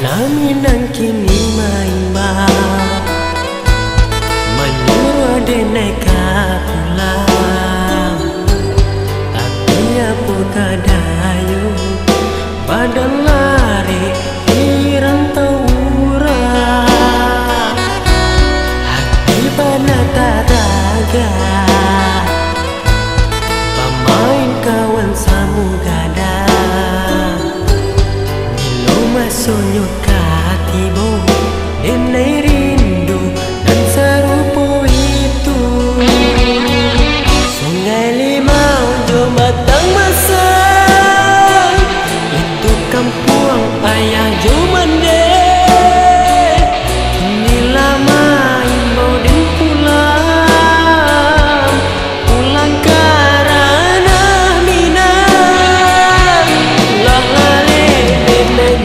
Minang kini maimba menyuruh deneka pulang, tapi apa kadayu badan lari di rantau urang, hati pada taraga pemain kawan samu gada nilo masunyuk tibo denai rindu dan serupa itu. Sungai Limau jo matang masa itu kampung ayah jo mande. Kini lama imbau dan pulang karena minang lah lale denai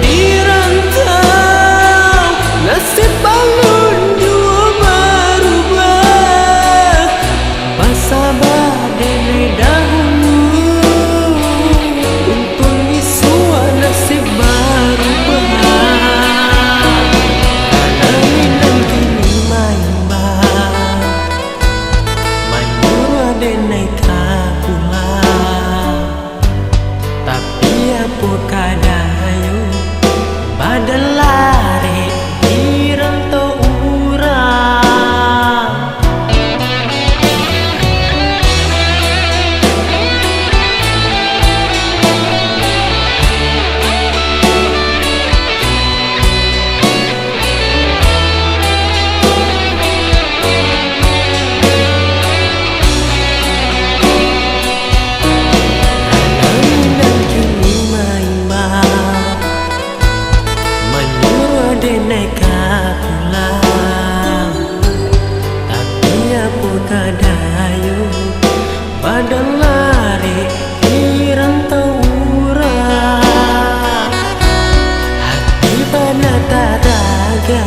nasib bangun jua berubah, basabah dari dahulu untuk isua nasib berubah. Minang kini maimba menyuruh deneka pulang, tapi apa kadayu badan lari di rantau urang. Minang kini maimba menyuruh deneka pulang, tapi apa kadayu badan lari di rantau urang, hati pada taraga